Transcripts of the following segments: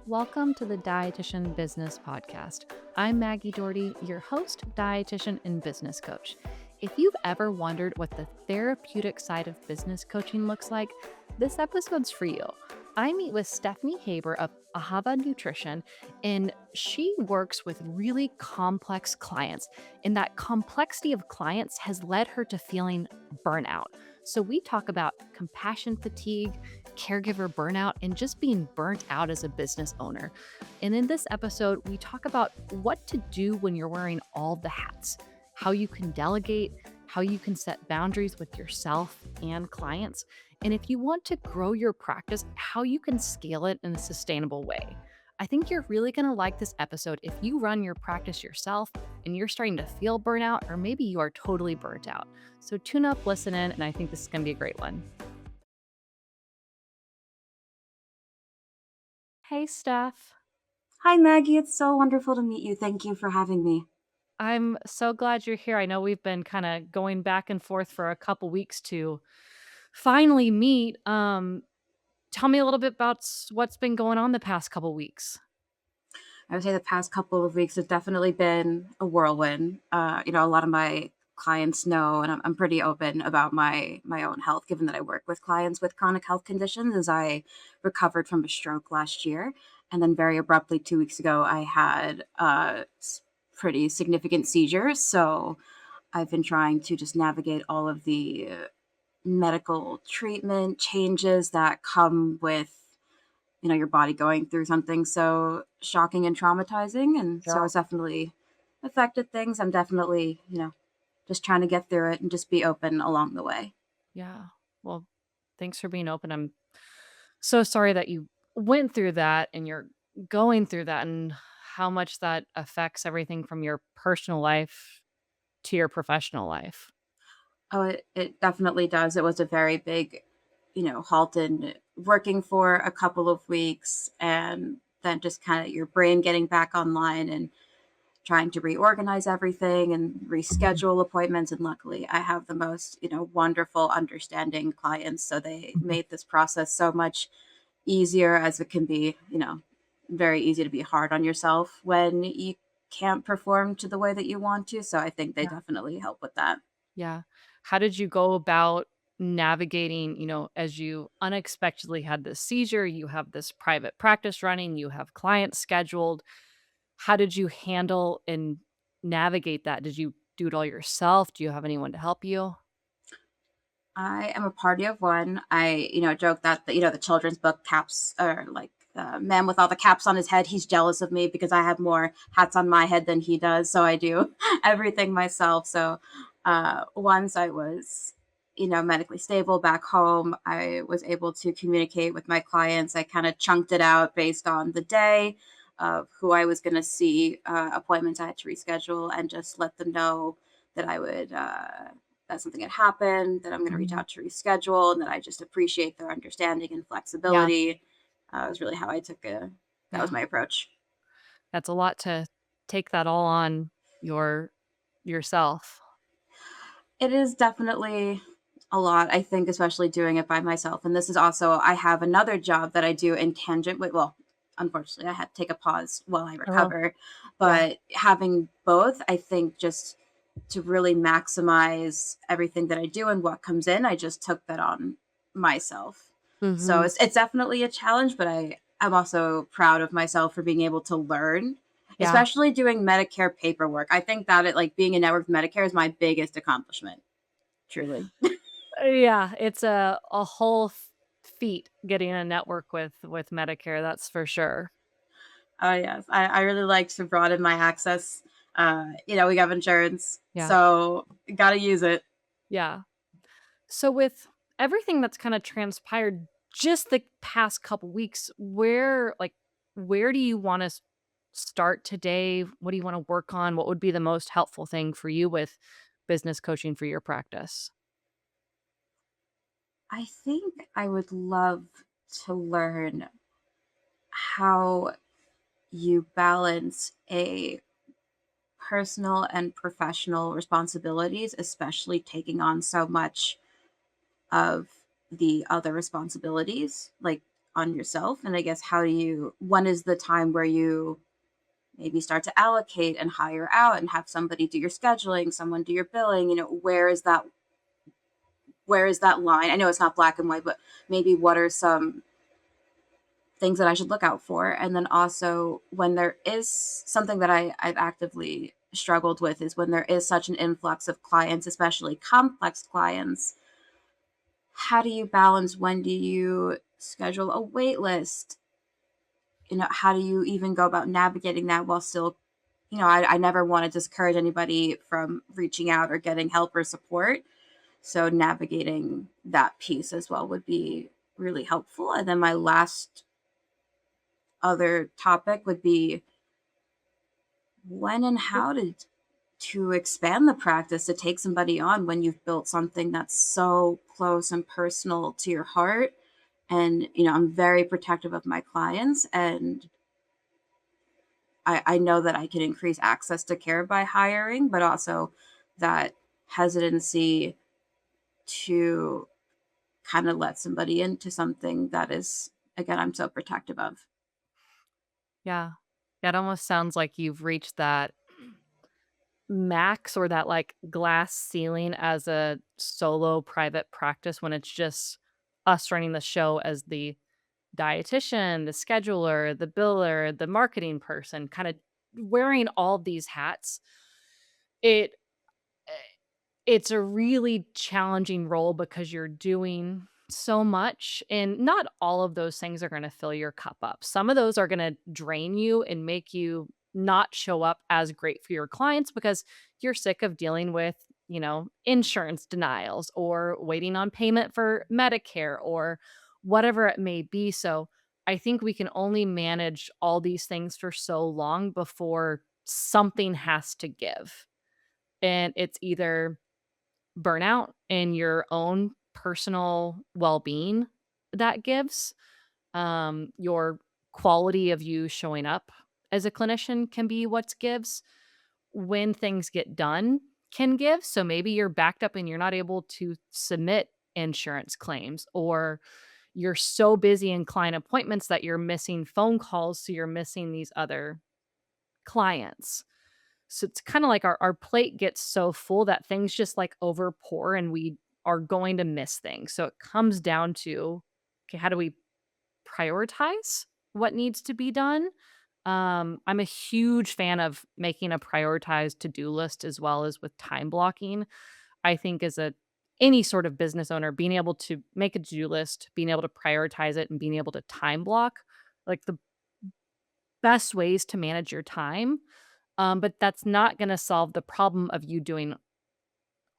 Welcome to the Dietitian Business Podcast. I'm Maggie Doherty, your host, dietitian, and business coach. If you've ever wondered what the therapeutic side of business coaching looks like, this episode's for you. I meet with Stephanie Haber of Ahava Nutrition, and she works with really complex clients. And that complexity of clients has led her to feeling burnout. So we talk about compassion fatigue, caregiver burnout, and just being burnt out as a business owner. And in this episode, we talk about what to do when you're wearing all the hats, how you can delegate, how you can set boundaries with yourself and clients, and if you want to grow your practice, how you can scale it in a sustainable way. I think you're really going to like this episode if you run your practice yourself and you're starting to feel burnout, or maybe you are totally burnt out. So tune up, listen in, and I think this is going to be a great one. Hey, Steph. Hi, Maggie. It's so wonderful to meet you. Thank you for having me. I'm so glad you're here. I know we've been kind of going back and forth for a couple weeks to finally meet. Tell me a little bit about what's been going on the past couple weeks. I would say the past couple of weeks have definitely been a whirlwind. A lot of my clients know, and I'm pretty open about my own health, given that I work with clients with chronic health conditions. As I recovered from a stroke last year, and then very abruptly 2 weeks ago, I had pretty significant seizures. So I've been trying to just navigate all of the medical treatment changes that come with your body going through something so shocking and traumatizing. And so it's definitely affected things. I'm definitely, just trying to get through it and just be open along the way. Yeah. Well, thanks for being open. I'm so sorry that you went through that and you're going through that and how much that affects everything from your personal life to your professional life. Oh, it definitely does. It was a very big, halt in working for a couple of weeks, and then just kind of your brain getting back online and trying to reorganize everything and reschedule appointments. And luckily, I have the most, wonderful, understanding clients. So they made this process so much easier, as it can be, very easy to be hard on yourself when you can't perform to the way that you want to. So I think they Yeah. definitely help with that. Yeah. How did you go about navigating, as you unexpectedly had this seizure, you have this private practice running, you have clients scheduled. How did you handle and navigate that? Did you do it all yourself? Do you have anyone to help you? I am a party of one. I, joke that the children's book caps are like the man with all the caps on his head. He's jealous of me because I have more hats on my head than he does. So I do everything myself. So once I was, medically stable back home, I was able to communicate with my clients. I kind of chunked it out based on the day of who I was going to see, appointments I had to reschedule, and just let them know that I would. That something had happened, that I'm going to reach Mhm. out to reschedule, and that I just appreciate their understanding and Yeah, flexibility. Was really how I took that was yeah. my approach. That's a lot to take that all on your yourself. It is definitely a lot, I think, especially doing it by myself. And this is also, I have another job that I do in tangent with, well, unfortunately, I had to take a pause while I Oh, recover. yeah, But having both, I think, just to really maximize everything that I do and what comes in, I just took that on myself. So mhm. it's definitely a challenge, but I'm also proud of myself for being able to learn, Yeah. especially doing Medicare paperwork. I think that like being a network with Medicare is my biggest accomplishment. Truly. Yeah, it's a whole feat getting a network with Medicare, that's for sure. Oh yes. I really like to broaden my access. We have insurance, Yeah, so gotta use it. yeah. So with everything that's kinda transpired just the past couple weeks, where do you wanna start today? What do you wanna work on? What would be the most helpful thing for you with business coaching for your practice? I think I would love to learn how you balance a personal and professional responsibilities, especially taking on so much of the other responsibilities. Like, on yourself? And I guess when is the time where you maybe start to allocate and hire out and have somebody do your scheduling, someone do your billing? Where is that line? I know it's not black and white, but maybe what are some things that I should look out for? And then also, when there is something that I've actively struggled with, is when there is such an influx of clients, especially complex clients, how do you balance, when do you schedule a wait list? How do you even go about navigating that while still, I never want to discourage anybody from reaching out or getting help or support. So navigating that piece as well would be really helpful. And then my last other topic would be when and how to expand the practice, to take somebody on when you've built something that's so close and personal to your heart. And I'm very protective of my clients, and I know that I can increase access to care by hiring, but also that hesitancy to kind of let somebody into something that is, again, I'm so protective of. Yeah. It almost sounds like you've reached that max or that, like, glass ceiling as a solo private practice when it's just us running the show as the dietitian, the scheduler, the biller, the marketing person, kinda wearing all these hats. It it's a really challenging role because you're doing so much, and not all of those things are gonna fill your cup up. Some of those are gonna drain you and make you not show up as great for your clients because you're sick of dealing with, insurance denials or waiting on payment for Medicare or whatever it may be. So, I think we can only manage all these things for so long before something has to give. And it's either burnout and your own personal well-being that gives. Your quality of you showing up as a clinician can be what gives. When things get done can give. So maybe you're backed up and you're not able to submit insurance claims, or you're so busy in client appointments that you're missing phone calls. So you're missing these other clients. So it's kinda like our plate gets so full that things just, like, overpour and we are going to miss things. So it comes down to, okay, how do we prioritize what needs to be done? I'm a huge fan of making a prioritized to-do list as well as with time blocking. I think as a any sort of business owner, being able to make a to-do list, being able to prioritize it, and being able to time block, like, the best ways to manage your time. But that's not gonna solve the problem of you doing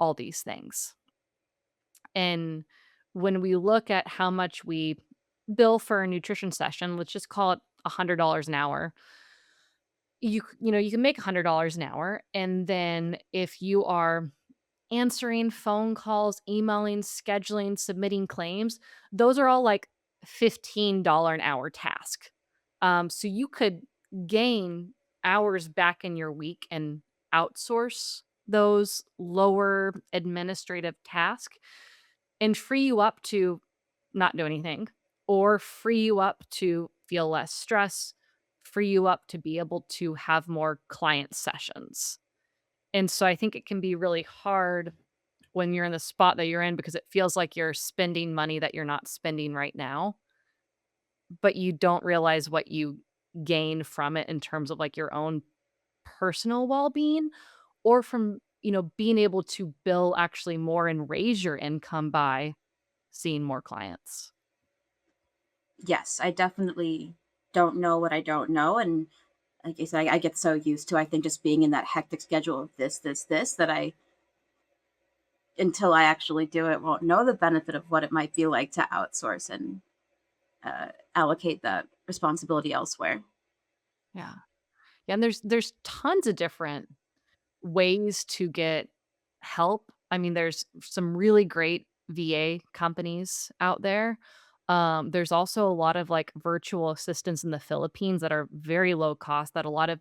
all these things. And when we look at how much we bill for a nutrition session, let's just call it $100 an hour. You can make $100 an hour, and then if you are answering phone calls, emailing, scheduling, submitting claims, those are all like $15 an hour task. So you could gain hours back in your week and outsource those lower administrative tasks and free you up to not do anything, or free you up to feel less stress, free you up to be able to have more client sessions. And so I think it can be really hard when you're in the spot that you're in because it feels like you're spending money that you're not spending right now, but you don't realize what you gain from it in terms of like your own personal well-being, or from, being able to bill actually more and raise your income by seeing more clients. Yes, I definitely don't know what I don't know. And like I said, I get so used to, I think, just being in that hectic schedule of this, that until I actually do it, won't know the benefit of what it might be like to outsource and allocate that responsibility elsewhere. Yeah. Yeah, and there's tons of different ways to get help. I mean, there's some really great VA companies out there. There's also a lot of like virtual assistants in the Philippines that are very low cost that a lot of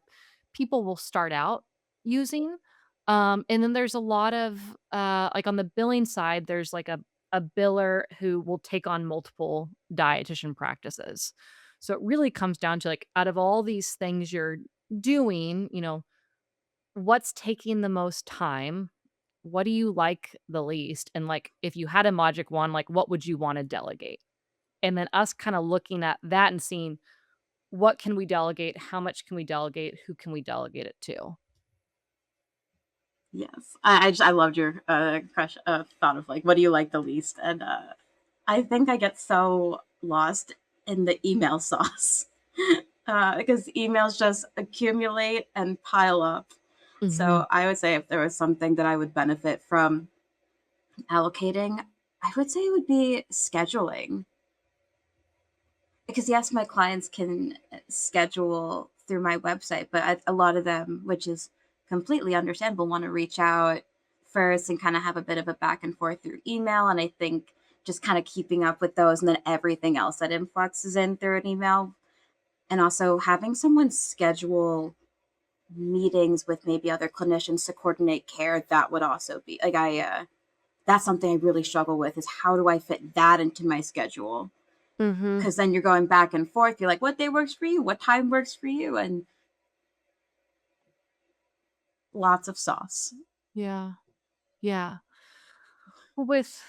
people will start out using. And then there's a lot of like on the billing side, there's like a a biller who will take on multiple dietitian practices. So it really comes down to, like, out of all these things you're doing, what's taking the most time? What do you like the least? And, like, if you had a magic wand, like, what would you wanna delegate? And then us kinda looking at that and seeing what can we delegate, how much can we delegate, who can we delegate it to? Yes. I loved your thought of like, what do you like the least? And I think I get so lost in the email sauce because emails just accumulate and pile up. Mhm. So I would say if there was something that I would benefit from allocating, I would say it would be scheduling. Because yes, my clients can schedule through my website, but a lot of them, which is completely understandable, want to reach out first and kind of have a bit of a back and forth through email. And I think just kind of keeping up with those and then everything else that influxes in through an email. And also having someone schedule meetings with maybe other clinicians to coordinate care, that would also be like, that's something I really struggle with is how do I fit that into my schedule? Mhm. Because then you're going back and forth. You're like, what day works for you? What time works for you? And lots of sauce. Yeah. Yeah. With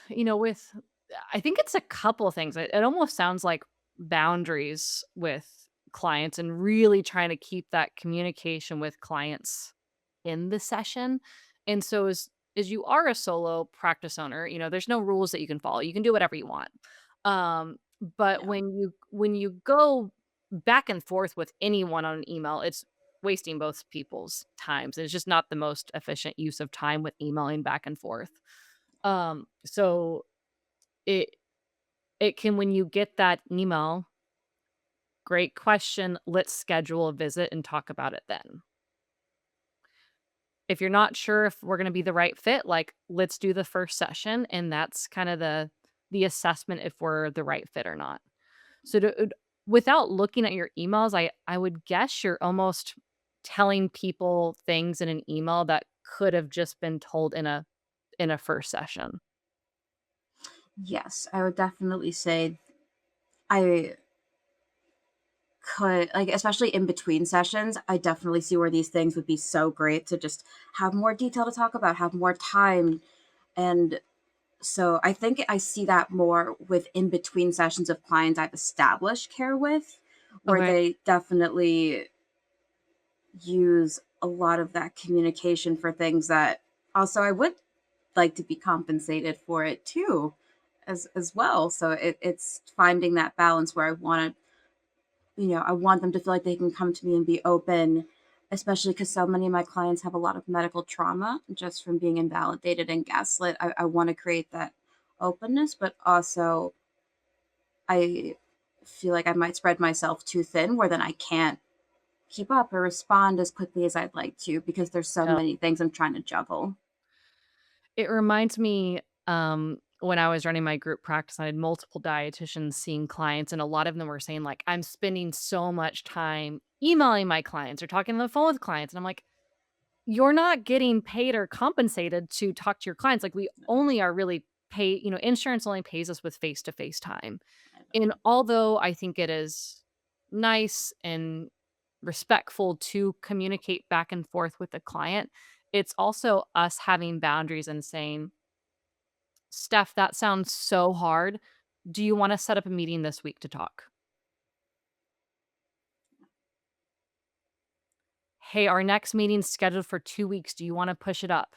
I think it's a couple of things. It almost sounds like boundaries with clients and really trying to keep that communication with clients in the session. And so as you are a solo practice owner, there's no rules that you can follow. You can do whatever you want. But Yeah. when you go back and forth with anyone on an email, it's wasting both people's times. It's just not the most efficient use of time with emailing back and forth. So it it can when you get that email, "Great question, let's schedule a visit and talk about it then." If you're not sure if we're gonna be the right fit, like, let's do the first session, and that's kinda the assessment if we're the right fit or not. So without looking at your emails, I would guess you're almost telling people things in an email that could have just been told in a first session. Yes, I would definitely say I could, like, especially in between sessions, I definitely see where these things would be so great to just have more detail to talk about, have more time. And so I think I see that more with in between sessions of clients I've established care with, where Okay. they definitely use a lot of that communication for things that also I would like to be compensated for it too as well. So it's finding that balance where I want to, I want them to feel like they can come to me and be open, especially because so many of my clients have a lot of medical trauma just from being invalidated and gaslit. I want to create that openness, but also I feel like I might spread myself too thin where then I can't keep up or respond as quickly as I'd like to because there's so Yeah. many things I'm trying to juggle. It reminds me, when I was running my group practice, I had multiple dietitians seeing clients, and a lot of them were saying, like, "I'm spending so much time emailing my clients or talking on the phone with clients," and I'm like, "You're not getting paid or compensated to talk to your clients, like, we only are really insurance only pays us with face-to-face time." I And know. although I think it is nice and respectful to communicate back and forth with the client, it's also us having boundaries and saying, "Steph, that sounds so hard. Do you wanna set up a meeting this week to talk? Hey, our next meeting's scheduled for 2 weeks. Do you wanna push it up?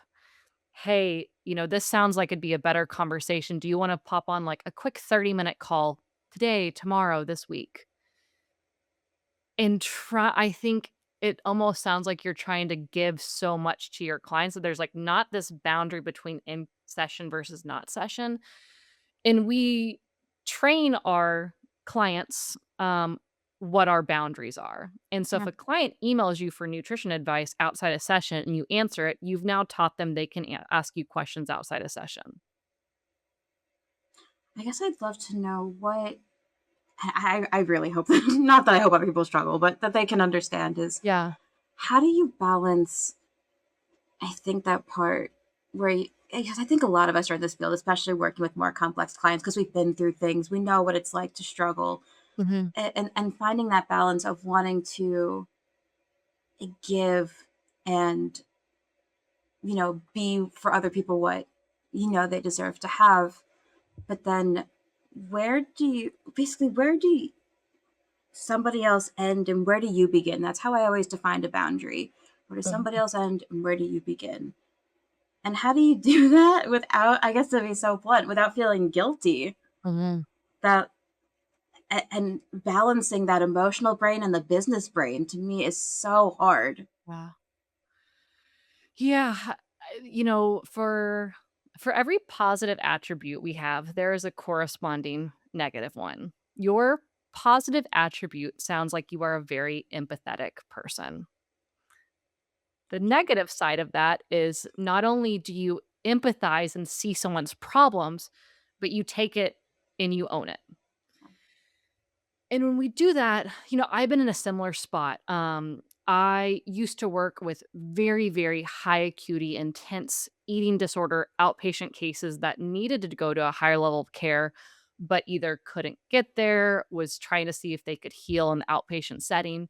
Hey, this sounds like it'd be a better conversation. Do you wanna pop on, like, a quick 30-minute call today, tomorrow, this week?" And I think it almost sounds like you're trying to give so much to your clients that there's, like, not this boundary between in session versus not session. And we train our clients, what our boundaries are. And so if Yeah. a client emails you for nutrition advice outside a session and you answer it, you've now taught them they can ask you questions outside a session. I guess I'd love to know what I really hope not that I hope other people struggle, but that they can understand is Yeah. how do you balance I think that part where because I think a lot of us are in this field, especially working with more complex clients, because we've been through things. We know what it's like to struggle, Hmm. and finding that balance of wanting to give and be for other people what they deserve to have. But then, where do somebody else end and where do you begin? That's how I always defined a boundary. Where does somebody else end and where do you begin? And how do you do that without, I guess, to be so blunt, without feeling guilty? Hmm. That and balancing that emotional brain and the business brain to me is so hard. Wow. Yeah, for every positive attribute we have, there is a corresponding negative one. Your positive attribute sounds like you are a very empathetic person. The negative side of that is not only do you empathize and see someone's problems, but you take it and you own it. And when we do that, I've been in a similar spot. I used to work with very, very high acuity, intense eating disorder outpatient cases that needed to go to a higher level of care, but either couldn't get there, was trying to see if they could heal in the outpatient setting.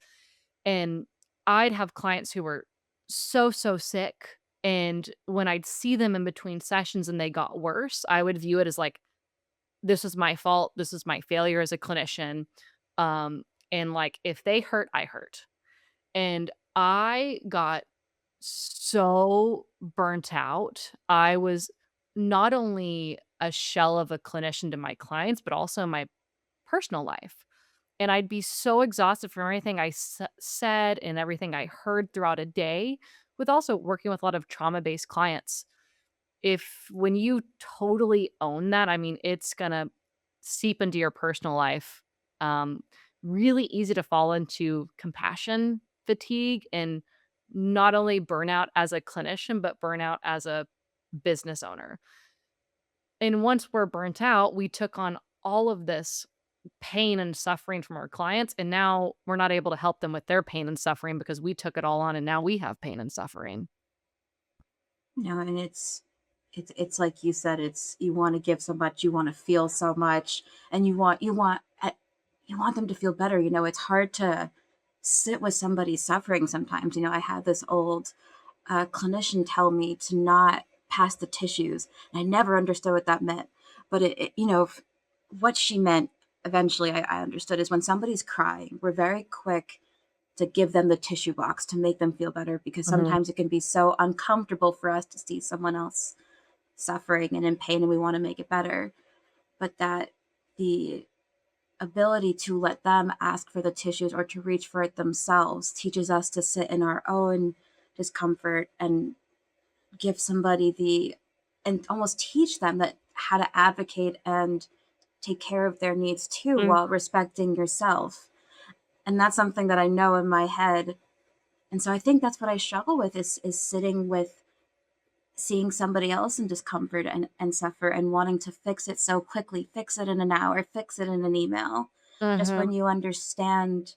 And I'd have clients who were so, so sick. And when I'd see them in between sessions and they got worse, I would view it as like, this is my fault. This is my failure as a clinician. And like, if they hurt, I hurt. And I got so burnt out. I was not only a shell of a clinician to my clients, but also my personal life. And I'd be so exhausted from everything said and everything I heard throughout a day, with also working with a lot of trauma based clients. If when you totally own that, I mean, it's gonna seep into your personal life. Um, Really easy to fall into compassion fatigue and not only burnout as a clinician, but burnout as a business owner. And once we're burnt out, we took on all of this pain and suffering from our clients, and now we're not able to help them with their pain and suffering because we took it all on and now we have pain and suffering. And it's like you said, it's you want to give so much, you want to feel so much, and you want them to feel better. It's hard to sit with somebody suffering sometimes. I had this old clinician tell me to not pass the tissues, and I never understood what that meant. But what she meant eventually, I understood, is when somebody's crying, we're very quick to give them the tissue box to make them feel better, because Mhm, sometimes it can be so uncomfortable for us to see someone else suffering and in pain, and we want to make it better. But that the ability to let them ask for the tissues or to reach for it themselves teaches us to sit in our own discomfort and give somebody and almost teach them that how to advocate and take care of their needs too, mm, while respecting yourself. And that's something that I know in my head. And so I think that's what I struggle with, is sitting with seeing somebody else in discomfort and suffer, and wanting to fix it so quickly, fix it in an hour, fix it in an email. Just mhm. when you understand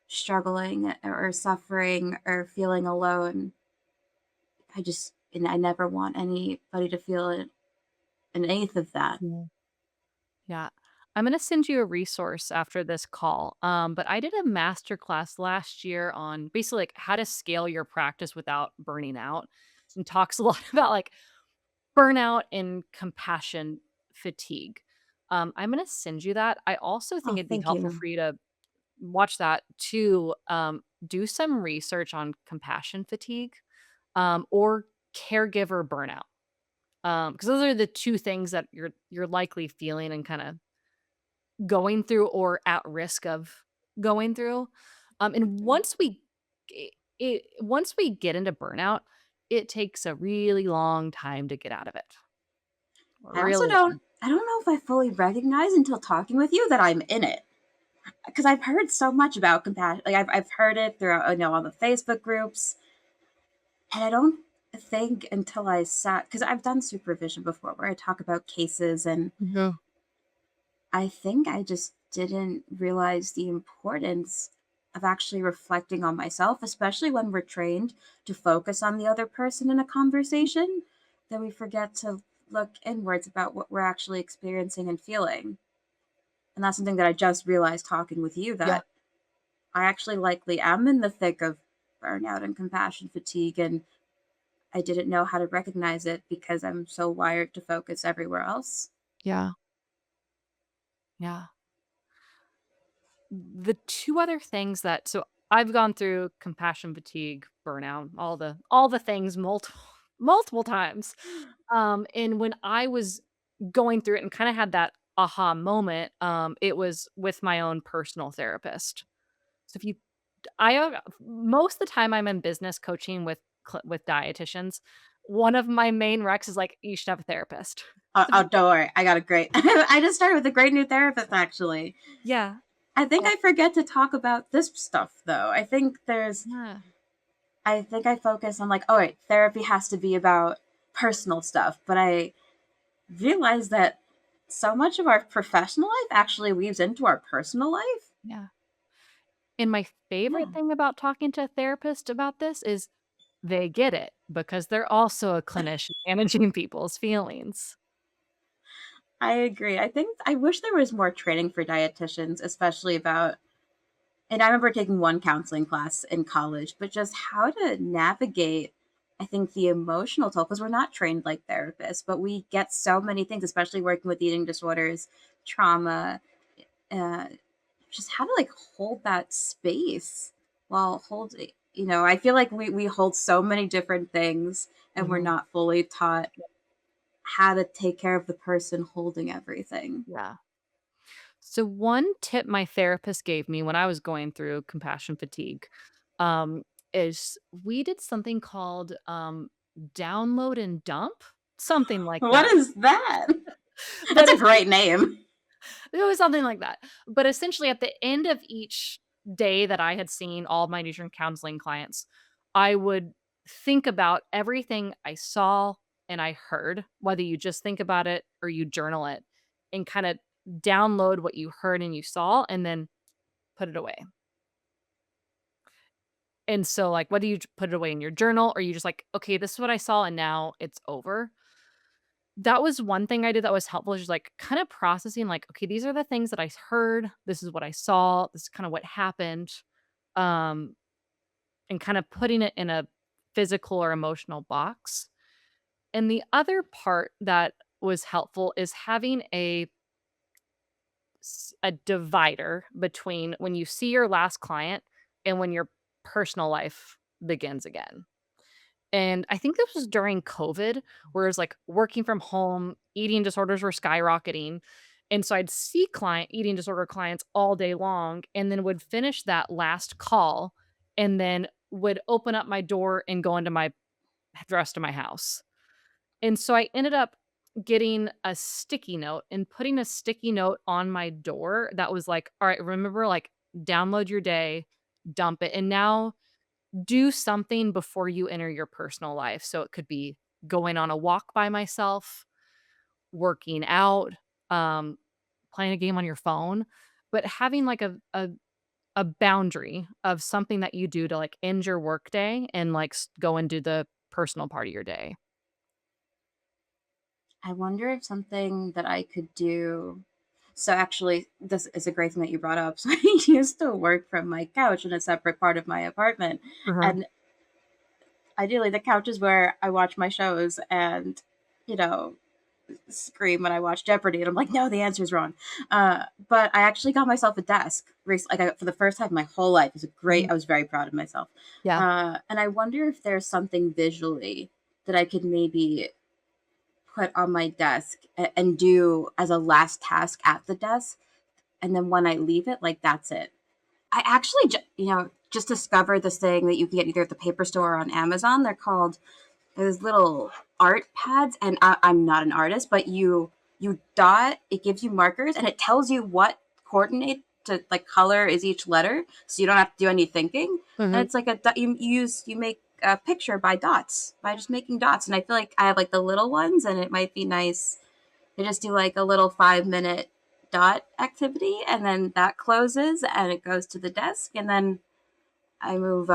struggling or suffering or feeling alone, and I never want anybody to feel an eighth of that. Yeah. Yeah. I'm gonna send you a resource after this call. But I did a master class last year on basically like how to scale your practice without burning out, and talks a lot about like burnout and compassion fatigue. I'm gonna send you that. I also think Oh, it'd be thank helpful you. for you to watch that to do some research on compassion fatigue, or caregiver burnout. Because those are the two things that you're likely feeling and kind of going through or at risk of going through. And once we get into burnout, it takes a really long time to get out of it. I also Really don't long. I don't know if I fully recognize until talking with you that I'm in it, because I've heard so much about compassion. Like I've heard it throughout, on the Facebook groups, and I don't think until I sat, because I've done supervision before where I talk about cases, and Yeah. I think I just didn't realize the importance of actually reflecting on myself, especially when we're trained to focus on the other person in a conversation then we forget to look inwards about what we're actually experiencing and feeling. And that's something that I just realized talking with you, Yeah. that I actually likely am in the thick of burnout and compassion fatigue, and I didn't know how to recognize it because I'm so wired to focus everywhere else. Yeah. Yeah. The two other things that so I've gone through compassion fatigue, burnout, all the things multiple multiple times. And when I was going through it and kind of had that aha moment, it was with my own personal therapist. So if you I most of the time I'm in business coaching with dietitians. One of my main recs is like you should have a therapist. Oh, oh, don't worry, I got a great. I just started with a great new therapist. Actually, Yeah. I think Oh, I forget to talk about this stuff though. yeah. I think I focus on like, oh, wait, therapy has to be about personal stuff, but I realize that so much of our professional life actually weaves into our personal life. Yeah. And my favorite Yeah, thing about talking to a therapist about this is they get it because they're also a clinician managing people's feelings. I agree. I think I wish there was more training for dietitians, especially about, and I remember taking one counseling class in college, but just how to navigate, I think, the emotional toll, because we're not trained like therapists, but we get so many things, especially working with eating disorders, trauma, uh, just how to like hold that space while holding, I feel like we hold so many different things and we're Mhm. not fully taught how to take care of the person holding everything. Yeah. So one tip my therapist gave me when I was going through compassion fatigue, um, is we did something called, download and dump, something like What that. is that? But That's a great name. it was something like that. But essentially, at the end of each day that I had seen all of my nutrient counseling clients, I would think about everything I saw and I heard, whether you just think about it or you journal it, and kind of download what you heard and you saw and then put it away. And so, like, whether you put it away in your journal or you just like, okay, this is what I saw and now it's over. That was one thing I did that was helpful, is just, like, kinda processing, like, "Okay, these are the things that I heard, this is what I saw, this is kinda what happened," um, and kinda putting it in a physical or emotional box. And the other part that was helpful is having a divider between when you see your last client and when your personal life begins again. And I think this was during COVID, whereas like working from home, eating disorders were skyrocketing. And so I'd see eating disorder clients all day long and then would finish that last call and then would open up my door and go into the rest of my house. And so I ended up getting a sticky note and putting a sticky note on my door that was like, all right, remember, like, download your day, dump it. And now do something before you enter your personal life. So it could be going on a walk by myself, working out, um, playing a game on your phone, but having like a boundary of something that you do to like end your workday and like go and do the personal part of your day. I wonder if something that I could do. So actually, this is a great thing that you brought up. So I used to work from my couch in a separate part of my apartment, Uh-huh. and ideally, the couch is where I watch my shows and, you know, scream when I watch Jeopardy. And I'm like, no, the answer's wrong. But I actually got myself a desk for the first time in my whole life. It was a great. Mhm. I was very proud of myself. Yeah. And I wonder if there's something visually that I could maybe put on my desk and do as a last task at the desk. And then when I leave it, like that's it. I actually, just discovered this thing that you can get either at the paper store or on Amazon. They're called those little art pads, and I'm not an artist, but you dot. It gives you markers, and it tells you what coordinate to like color is each letter, so you don't have to do any thinking. And Mhm. it's like you make a picture by dots by just making dots. And I feel like I have like the little ones, and it might be nice to just do like a little 5 minute dot activity, and then that closes and it goes to the desk, and then I move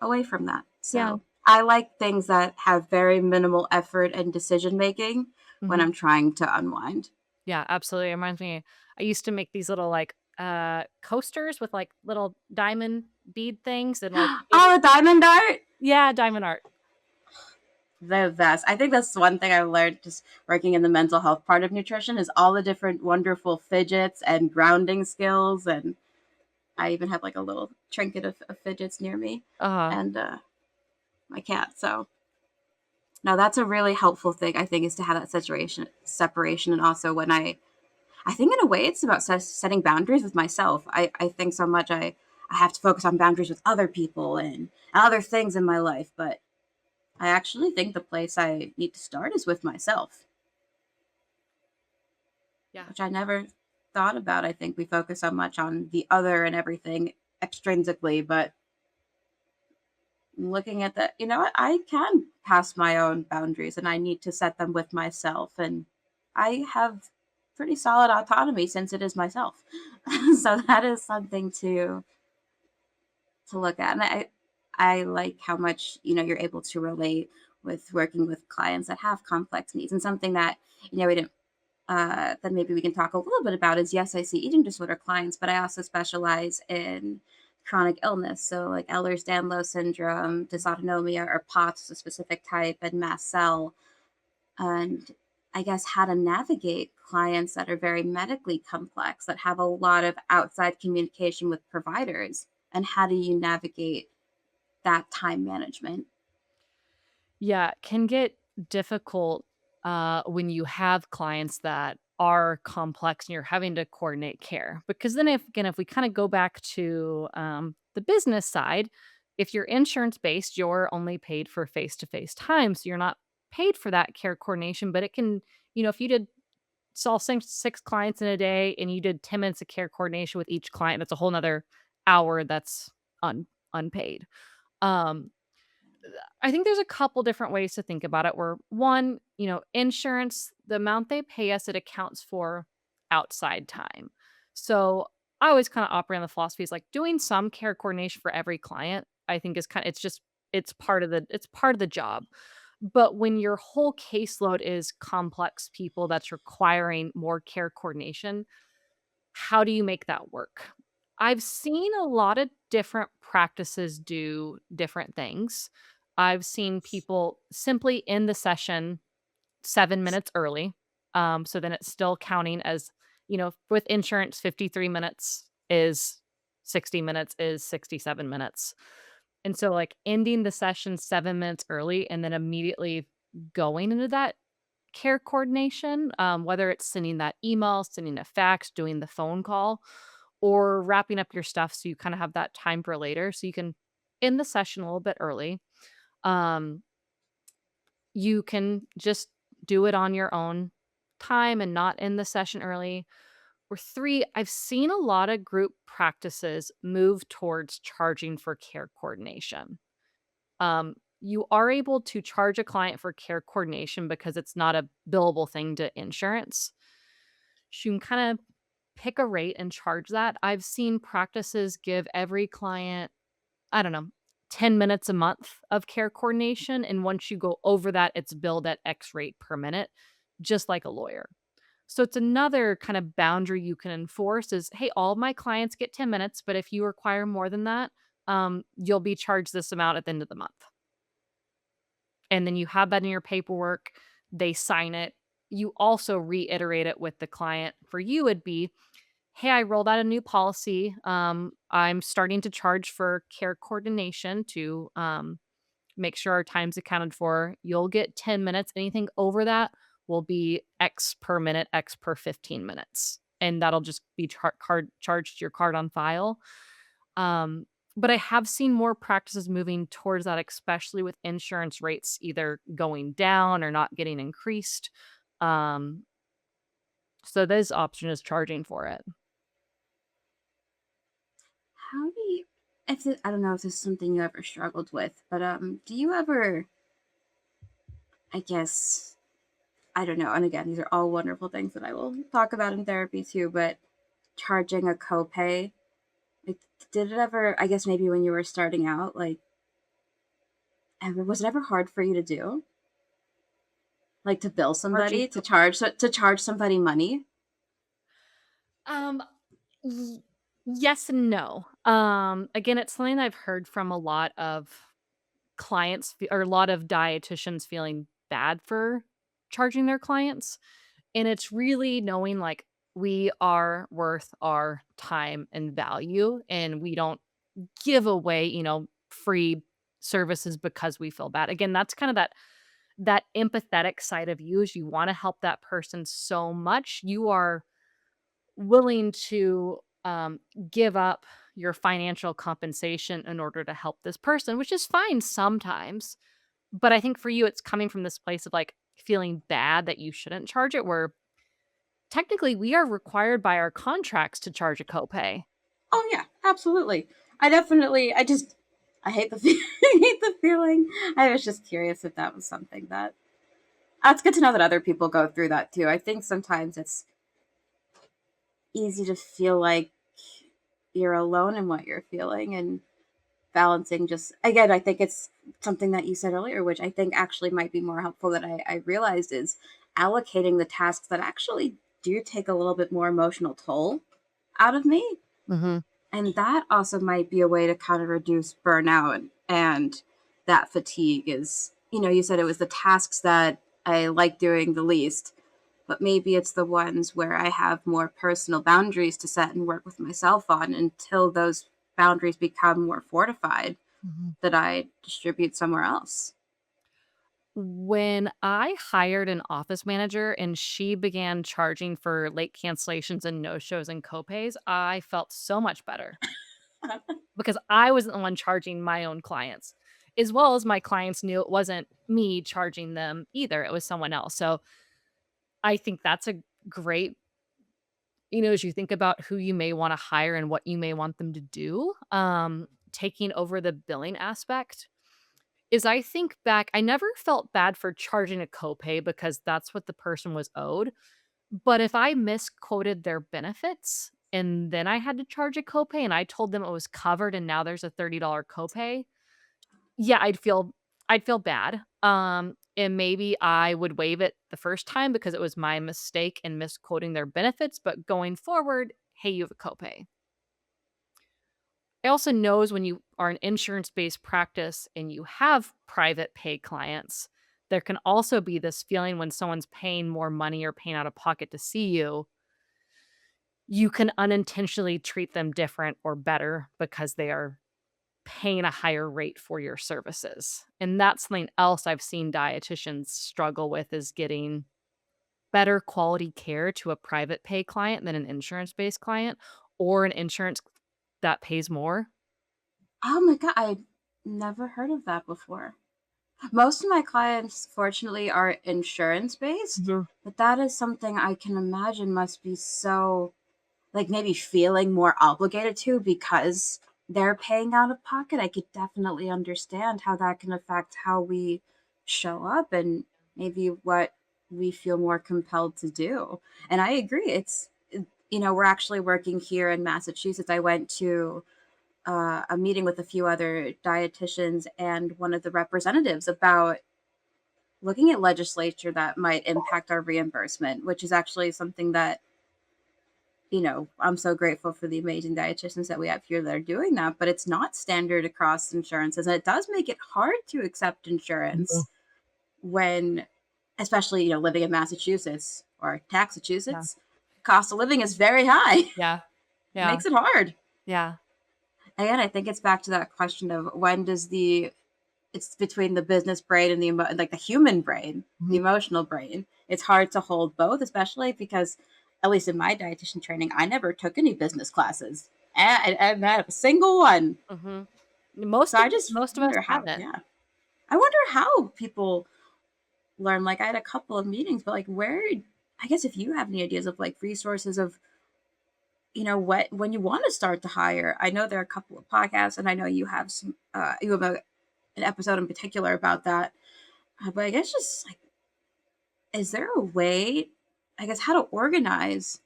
away from that. Yeah. So. I like things that have very minimal effort and decision making when Mhm. I'm trying to unwind. Yeah, absolutely. It reminds me, I used to make these little, like, coasters with, like, little diamond bead things and, like, it Oh, a diamond art? yeah, diamond art. The best. I think that's one thing I learned just working in the mental health part of nutrition is all the different wonderful fidgets and grounding skills. And I even have like a little trinket of fidgets near me Uh-huh. and my cat. So no, that's a really helpful thing. I think is to have that situation separation, and also when I think in a way it's about setting boundaries with myself. I think so much I have to focus on boundaries with other people and other things in my life, but I actually think the place I need to start is with myself, Yeah. which I never thought about. I think we focus so much on the other and everything extrinsically, but looking at that, you know what? I can pass my own boundaries and I need to set them with myself. And I have pretty solid autonomy since it is myself. So that is something to look at. And I like how much, you're able to relate with working with clients that have complex needs, and something that, we didn't that maybe we can talk a little bit about is, yes, I see eating disorder clients, but I also specialize in chronic illness. So, like Ehlers-Danlos syndrome, dysautonomia, or POTS, a specific type, and mast cell. And I guess how to navigate clients that are very medically complex, that have a lot of outside communication with providers. And how do you navigate that time management? Yeah, it can get difficult, when you have clients that are complex and you're having to coordinate care. Because then if we kinda go back to, the business side, if you're insurance-based, you're only paid for face-to-face time, so you're not paid for that care coordination, but it can if you saw 6 clients in a day and you did 10 minutes of care coordination with each client, that's a whole 'nother hour that's unpaid. Um I think there's a couple different ways to think about it where one, insurance, the amount they pay us, it accounts for outside time. So I always kind of operate on the philosophy is like doing some care coordination for every client, I think is kind of it's just it's part of the job. But when your whole caseload is complex people that's requiring more care coordination, how do you make that work? I've seen a lot of different practices do different things. I've seen people simply end the session 7 minutes early. So then it's still counting as, with insurance, 53 minutes is 60 minutes is 67 minutes. And so, like, ending the session 7 minutes early and then immediately going into that care coordination, whether it's sending that email, sending a fax, doing the phone call, or wrapping up your stuff so you kind of have that time for later so you can end the session a little bit early. Um, you can just do it on your own time and not end the session early. Or three, I've seen a lot of group practices move towards charging for care coordination. You are able to charge a client for care coordination because it's not a billable thing to insurance. So you can kind of pick a rate and charge that. I've seen practices give every client, I don't know, 10 minutes a month of care coordination. And once you go over that, it's billed at X rate per minute, just like a lawyer. So it's another kind of boundary you can enforce is, hey, all my clients get 10 minutes, but if you require more than that, you'll be charged this amount at the end of the month. And then you have that in your paperwork, they sign it. You also reiterate it with the client. For you, it'd be, "Hey, I rolled out a new policy. I'm starting to charge for care coordination to make sure our time's accounted for. You'll get 10 minutes. Anything over that will be X per minute, X per 15 minutes. And that'll just be charged to your card on file." Um, but I have seen more practices moving towards that, especially with insurance rates either going down or not getting increased. Um, so this option is charging for it. How do you, if it, I don't know if this is something you ever struggled with, but do you ever, I guess, I don't know. And again, these are all wonderful things that I will talk about in therapy too, but charging a copay, like, did it ever, I guess maybe when you were starting out, like, was it ever hard for you to do? Like to bill Charging somebody, to charge somebody money? Um, y yes and no. Again, it's something I've heard from a lot of clients or a lot of dietitians feeling bad for charging their clients, and it's really knowing, like, we are worth our time and value, and we don't give away, free services because we feel bad. Again, that's kind of that empathetic side of you is you wanna help that person so much, you are willing to, give up your financial compensation in order to help this person, which is fine sometimes. But I think for you, it's coming from this place of like feeling bad that you shouldn't charge it, where technically we are required by our contracts to charge a copay. Oh yeah, absolutely. I hate the I hate the feeling. I was just curious if that was something that's good to know that other people go through that too. I think sometimes it's easy to feel like you're alone in what you're feeling and balancing just again, I think it's something that you said earlier, which I think actually might be more helpful that I realized is allocating the tasks that actually do take a little bit more emotional toll out of me. Mhm. And that also might be a way to kind of reduce burnout and that fatigue is, you said it was the tasks that I like doing the least, but maybe it's the ones where I have more personal boundaries to set and work with myself on until those boundaries become more fortified Mhm. that I distribute somewhere else. When I hired an office manager and she began charging for late cancellations and no-shows and copays, I felt so much better because I wasn't the one charging my own clients, as well as my clients knew it wasn't me charging them either, it was someone else. So, I think that's a great as you think about who you may wanna hire and what you may want them to do, taking over the billing aspect is I think back I never felt bad for charging a copay because that's what the person was owed, but if I misquoted their benefits and then I had to charge a copay and I told them it was covered and now there's a $30 copay, yeah, I'd feel bad. And maybe I would waive it the first time because it was my mistake in misquoting their benefits, but going forward, hey, you have a copay. I also knows when you are an insurance-based practice and you have private pay clients, there can also be this feeling when someone's paying more money or paying out of pocket to see you, you can unintentionally treat them different or better because they are paying a higher rate for your services. And that's something else I've seen dietitians struggle with is getting better quality care to a private pay client than an insurance-based client or an insurance that pays more. Oh my God, I never heard of that before. Most of my clients, fortunately, are insurance based, Mhm. but that is something I can imagine must be so, like, maybe feeling more obligated to because they're paying out of pocket. I could definitely understand how that can affect how we show up and maybe what we feel more compelled to do. And I agree. We're actually working here in Massachusetts. I went to a meeting with a few other dietitians and one of the representatives about looking at legislature that might impact our reimbursement, which is actually something that, I'm so grateful for the amazing dietitians that we have here that are doing that, but it's not standard across insurances. And it does make it hard to accept Mhm. insurance when, especially, living in Massachusetts or Yeah. Taxachusetts, cost of living is very high. Yeah. It Yeah. makes it hard. Yeah. Again, I think it's back to that question of when does it's between the business brain and like the human brain, the Mhm. emotional brain. It's hard to hold both, especially because, at least in my dietitian training, I never took any business classes, and not a single one. Mhm. So I just Most of us wonder how. haven't. Yeah, I wonder how people learn. Like I had a couple of meetings, but like where? I guess if you have any ideas of like resources of what when you want to start to hire. I know there are a couple of podcasts, and I know you have some. You have an episode in particular about that. But I guess just like, is there a way, I guess, how to organize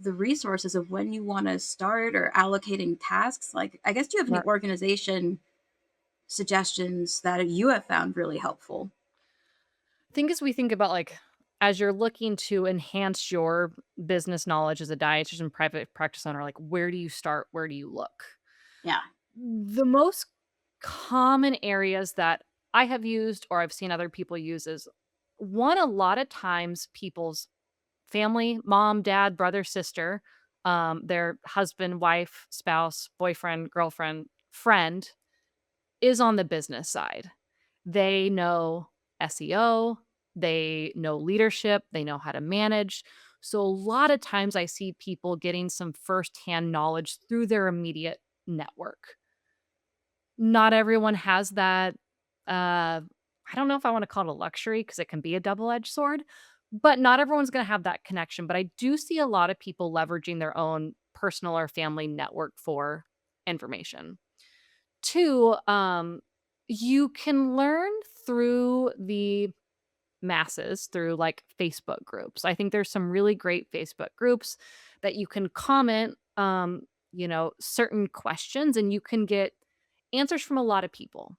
the resources of when you want to start or allocating tasks? Like, I guess, do you have any Right. organization suggestions that you have found really helpful? Think as we think about, like, as you're looking to enhance your business knowledge as a dietitian, private practice owner, like, where do you start? Where do you look? Yeah. The most common areas that I have used or I've seen other people use is, one, a lot of times people's family, mom, dad, brother, sister, their husband, wife, spouse, boyfriend, girlfriend, friend is on the business side. They know SEO, they know leadership, they know how to manage. So a lot of times I see people getting some firsthand knowledge through their immediate network. Not everyone has that, I don't know if I wanna call it a luxury because it can be a double-edged sword, but not everyone's gonna have that connection, but I do see a lot of people leveraging their own personal or family network for information. 2, you can learn through the masses through, like, Facebook groups. I think there's some really great Facebook groups that you can comment, certain questions, and you can get answers from a lot of people.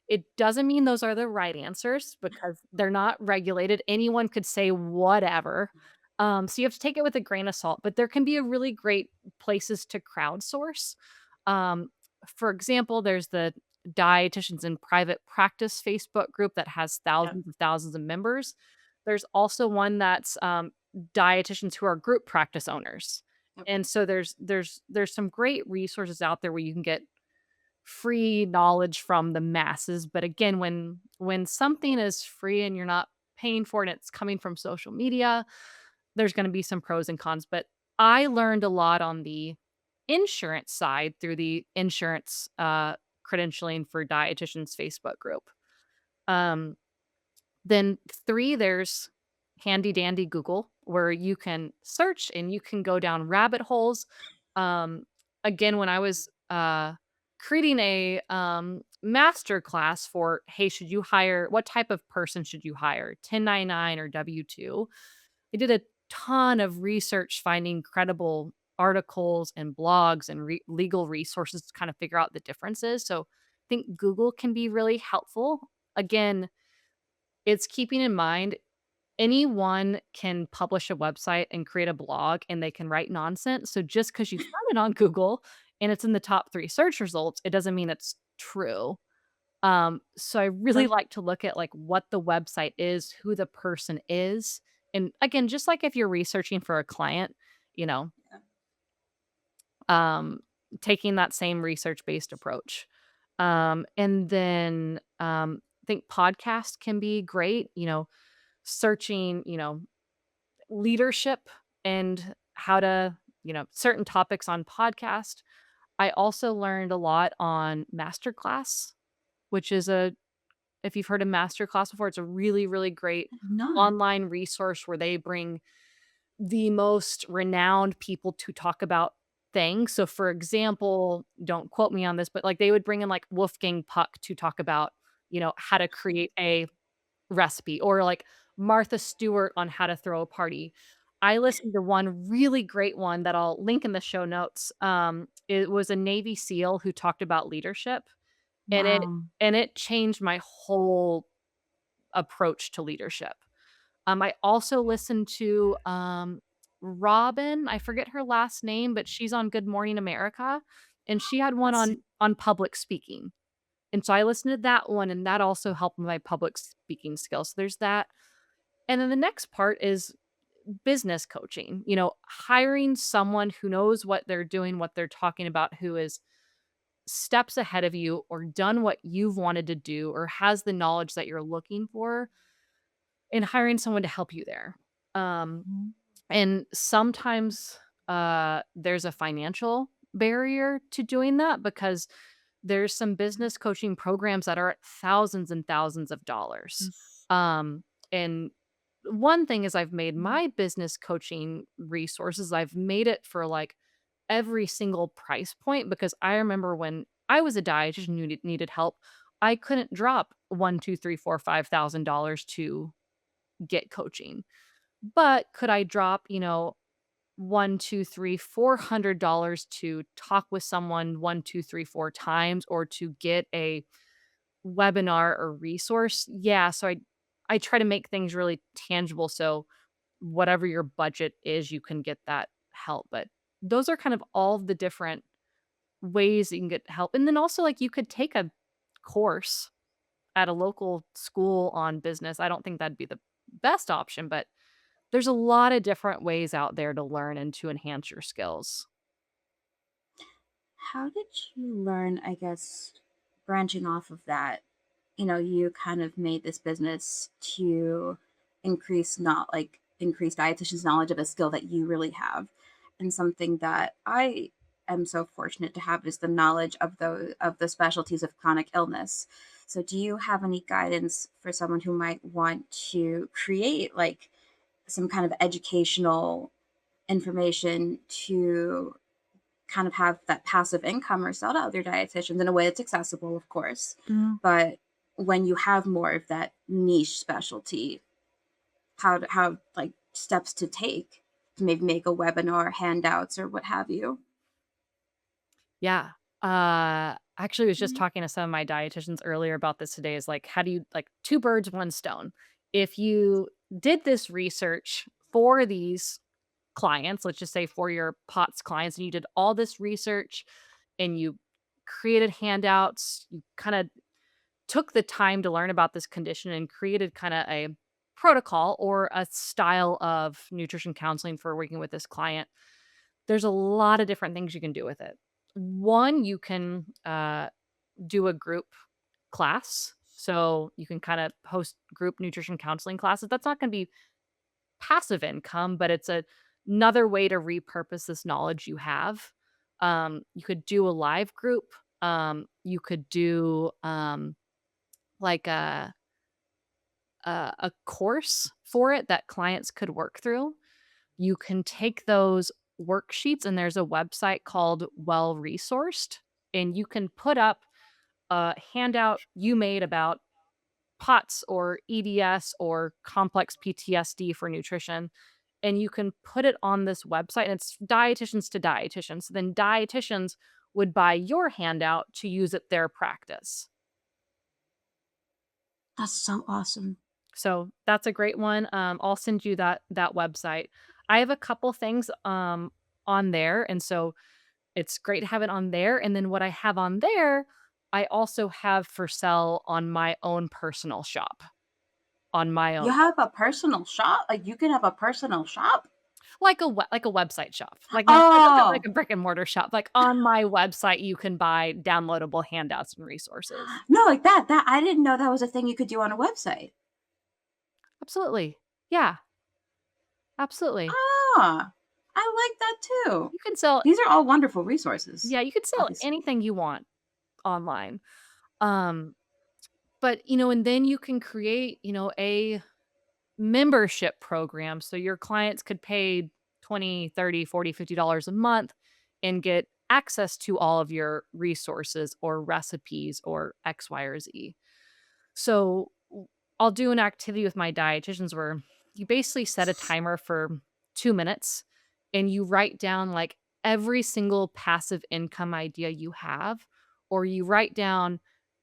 It doesn't mean those are the right answers because they're not regulated. Anyone could say whatever. So you have to take it with a grain of salt, but there can be a really great places to crowdsource. Um, for example, there's the Dietitians in Private Practice Facebook group that has Yep. thousands of members. There's also one that's dietitians who are group practice owners. Yep. And so there's some great resources out there where you can get free knowledge from the masses, but again, when something is free and you're not paying for it and it's coming from social media, there's gonna be some pros and cons, but I learned a lot on the insurance side through the insurance, credentialing for dietitians Facebook group. Um, then 3, there's handy dandy Google, where you can search and you can go down rabbit holes. Um, again, when I was, creating a, master class for, "Hey, should you hire what type of person should you hire, 1099 or W-2?" I did a ton of research finding credible articles and blogs and legal resources to kind of figure out the differences, so I think Google can be really helpful. Again, it's keeping in mind anyone can publish a website and create a blog and they can write nonsense. So just because you found it on Google and it's in the top 3 search results, it doesn't mean it's true. So I really Sure. like to look at, like, what the website is, who the person is, and again, just like if you're researching for a client, you know, Yeah. um, taking that same research-based approach. And then, I think podcast can be great, searching, leadership and how to, certain topics on podcast. I also learned a lot on Masterclass, which is a if you've heard of Masterclass before, it's a really, really great Not. online resource where they bring the most renowned people to talk about things. So, for example, don't quote me on this, but, like, they would bring in, like, Wolfgang Puck to talk about, how to create a recipe, or, like, Martha Stewart on how to throw a party. I listened to one really great one that I'll link in the show notes. It was a Navy SEAL who talked about leadership, and it Wow. and it changed my whole approach to leadership. I also listened to, Robin, I forget her last name, but she's on Good Morning America, and she had one That's on public speaking. And so I listened to that one, and that also helped my public speaking skills. So there's that. And then the next part is business coaching, hiring someone who knows what they're doing, what they're talking about, who is steps ahead of you or done what you've wanted to do or has the knowledge that you're looking for, and hiring someone to help you there. Um, Mhm. and sometimes there's a financial barrier to doing that because there's some business coaching programs that are at thousands and thousands of dollars. Oof. And one thing is I've made Mhm. my business coaching resources, I've made it for, like, every single price point because I remember when I was a dietitian who needed help, I couldn't drop 1, 2, 3, 4, $5,000 to get coaching. But could I drop, 1, 2, 3, $400 to talk with someone 1, 2, 3, 4 times or to get a webinar or resource, yeah, so I try to make things really tangible, so whatever your budget is, you can get that help, but those are kind of all of the different ways that you can get help, and then also, like, you could take a course at a local school on business. I don't think that'd be the best option, but there's a lot of different ways out there to learn and to enhance your skills. How did you learn, I guess, branching off of that? You kind of made this business to increase not like increase dietitian's knowledge of a skill that you really have. And something that I am so fortunate to have is the knowledge of the specialties of chronic illness. So do you have any guidance for someone who might want to create like some kind of educational information to kind of have that passive income or sell to other dietitians in a way that's accessible, of course. Mm. But when you have more of that niche specialty, how like steps to take to maybe make a webinar, handouts, or what have you. Yeah. Actually, I was just Mhm. talking to some of my dietitians earlier about this today is like, how do you like two birds, one stone? If you did this research for these clients, let's just say for your POTS clients, and you did all this research and you created handouts, you kind of took the time to learn about this condition and created kind of a protocol or a style of nutrition counseling for working with this client. There's a lot of different things you can do with it. One, you can do a group class. So you can kind of host group nutrition counseling classes. That's not going to be passive income, but it's another way to repurpose this knowledge you have. You could do a live group. You could do like a course for it that clients could work through. You can take those worksheets, and there's a website called Well Resourced, and you can put up a handout you made about POTS or EDS or complex PTSD for nutrition, and you can put it on this website, and it's dietitians to dietitians. Then dietitians would buy your handout to use at their practice. That's so awesome. So that's a great one. I'll send you that website. I have a couple things on there, and so it's great to have it on there. And then what I have on there, I also have for sale on my own personal shop on my own You have a personal shop? Like you can have a personal shop? like a website shop. Like not like Oh, a brick and mortar shop. Like on my website, you can buy downloadable handouts and resources. no, like that. That I didn't know that was a thing you could do on a website. Absolutely. Yeah, absolutely. Ah, I like that too. You can sell These are all wonderful resources, yeah, you could sell obviously. anything you want online. Um, but, and then you can create, a membership program so your clients could pay 20, 30, 40, $50 a month and get access to all of your resources or recipes or X, Y, or Z. So I'll do an activity with my dietitians where you basically set a timer for 2 minutes and you write down like every single passive income idea you have, or you write down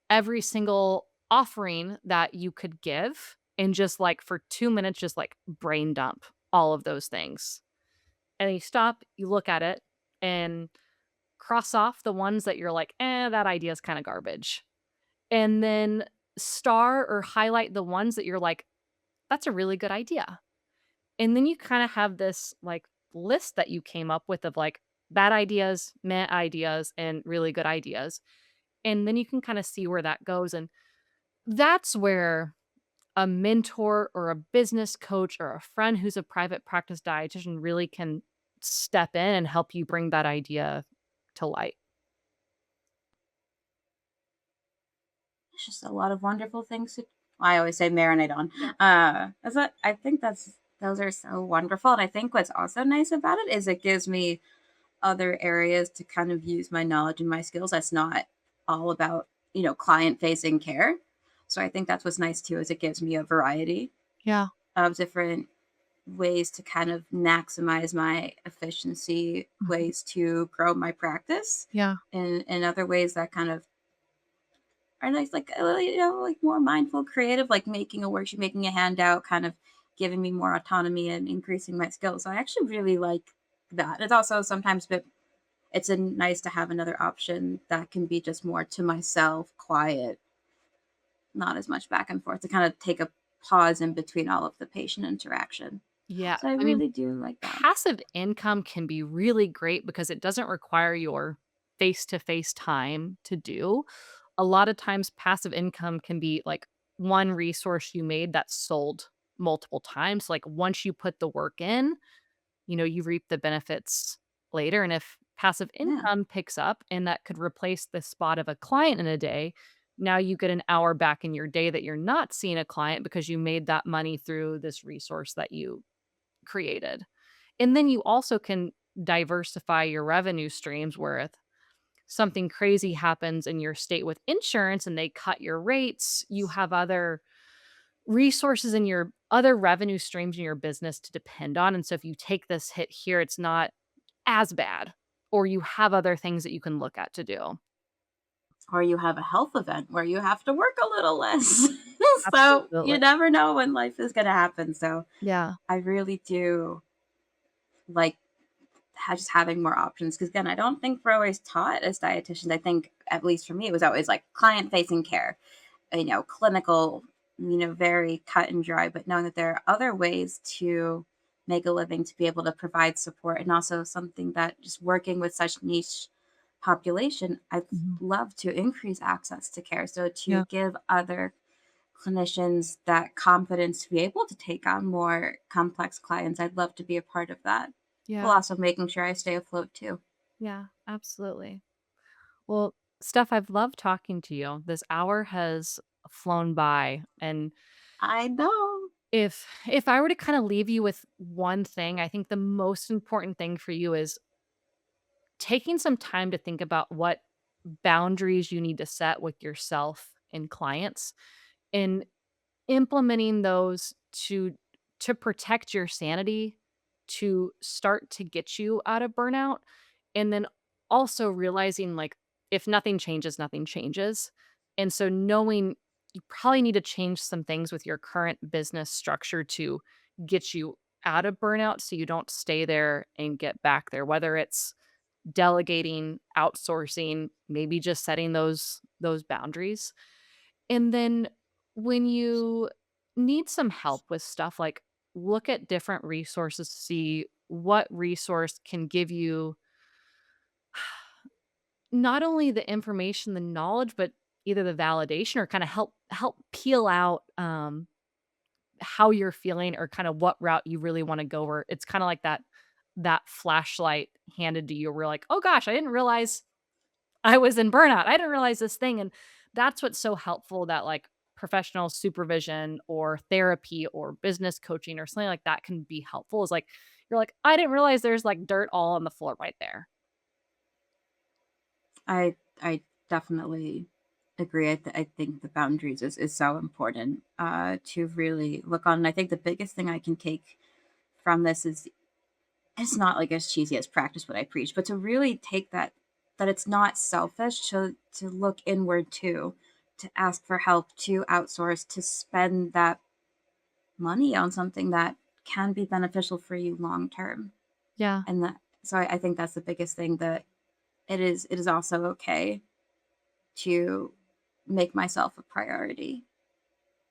every single offering that you could give and just like for 2 minutes, just like brain dump all of those things. And you stop, you look at it and cross off the ones that you're like, that idea is kind of garbage, and then star or highlight the ones that you're like, "That's a really good idea." And then you kinda have this, like, list that you came up with of, like, bad ideas, meh ideas, and really good ideas, and then you can kinda see where that goes, and that's where a mentor or a business coach or a friend who's a private practice dietitian really can step in and help you bring that idea to light. It's just a lot of wonderful things to I always say marinate on. Yeah. I think those are so wonderful, and I think what's also nice about it is it gives me other areas to kind of use my knowledge and my skills that's not all about, client-facing care. So I think that's what's nice too is it gives me a variety Yeah. of different ways to kind of maximize my efficiency, Mhm. ways to grow my practice, Yeah. and other ways that kind of are nice, like, like more mindful, creative, like making a worksheet, making a handout, kind of giving me more autonomy and increasing my skills. So I actually really like that. It's also sometimes a bit, it's a nice to have another option that can be just more to myself, quiet, not as much back and forth, to kind of take a pause in between all of the patient interaction. Yeah. So I I mean, really do like that. passive income can be really great because it doesn't require your face to face time to do. A lot of times, passive income can be like one resource you made that's sold multiple times. Like once you put the work in, you reap the benefits later. And if passive Yeah. income picks up and that could replace the spot of a client in a day, now you get an hour back in your day that you're not seeing a client because you made that money through this resource that you created. And then you also can diversify your revenue streams where if something crazy happens in your state with insurance and they cut your rates, you have other resources in your other revenue streams in your business to depend on. And so if you take this hit here, it's not as bad, or you have other things that you can look at to do. Or you have a health event where you have to work a little less. So you Absolutely. never know when life is going to happen. So Yeah. I really do like just having more options, because again, I don't think we're always taught as dietitians. I think, at least for me, it was always like client facing care, clinical, very cut and dry, but knowing that there are other ways to make a living, to be able to provide support, and also something that, just working with such niche population, I'd Mhm. love to increase access to care. So to Yeah. give other clinicians that confidence to be able to take on more complex clients, I'd love to be a part of that, while Yeah. also making sure I stay afloat too. Yeah. Absolutely. Well, Steph, I've loved talking to you. This hour has flown by, and I know. if I were to kind of leave you with one thing, I think the most important thing for you is taking some time to think about what boundaries you need to set with yourself and clients, and implementing those to protect your sanity, to start to get you out of burnout, and then also realizing, like, if nothing changes, nothing changes. And so knowing you probably need to change some things with your current business structure to get you out of burnout so you don't stay there and get back there, whether it's delegating, outsourcing, maybe just setting those boundaries. And then when you need some help with stuff, like, look at different resources to see what resource can give you not only the information, the knowledge, but either the validation or kind of help peel out how you're feeling or kind of what route you really want to go, where it's kind of like that flashlight handed to you where you're like, oh gosh, I didn't realize I was in burnout. I didn't realize this thing. And that's what's so helpful, that like professional supervision or therapy or business coaching or something like that can be helpful, is like, you're like, I didn't realize there's like dirt all on the floor right there. I definitely agree. I think the boundaries is so important, to really look on. And I think the biggest thing I can take from this is, it's not like as cheesy as practice what I preach, but to really take that it's not selfish to look inward too, to ask for help, to outsource, to spend that money on something that can be beneficial for you long term. Yeah, And that, so I think that's the biggest thing, that it is also okay to make myself a priority.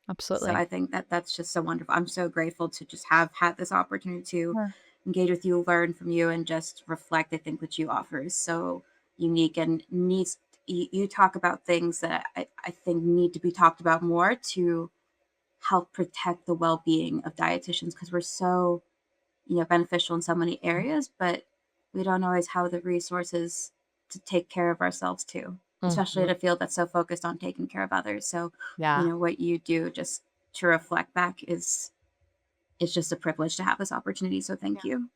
So absolutely. I think that that's just so wonderful. I'm so grateful to just have had this opportunity to Yeah. engage with you, learn from you, and just reflect. I think what you offer is so unique and needs. You talk about things that I think need to be talked about more, to help protect the well-being of dietitians, because we're so, beneficial in so many areas, but we don't always have the resources to take care of ourselves too, especially in Mhm. a field that's so focused on taking care of others. So, Yeah. what you do, just to reflect back, is just a privilege to have this opportunity. So thank you.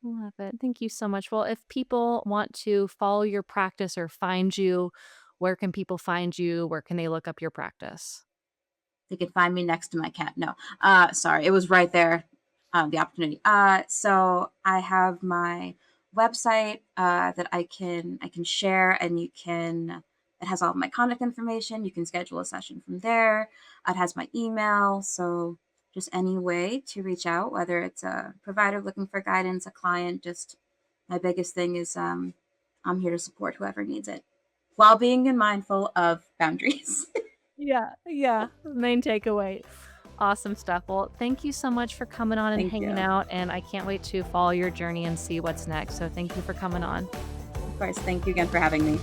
Love it. Thank you so much. Well, if people want to follow your practice or find you, where can people find you? Where can they look up your practice? They can find me next to my cat. No, sorry, it was right there. The opportunity. So I have my website, that I can share, and you can It has all of my contact information. You can schedule a session from there. It has my email. So just any way to reach out, whether it's a provider looking for guidance, a client, just my biggest thing is I'm here to support whoever needs it while being mindful of boundaries. Yeah, yeah. Main takeaway. Awesome stuff. Well, thank you so much for coming on and Thank hanging you. out. And I can't wait to follow your journey and see what's next. So thank you for coming on. Of course, thank you again for having me.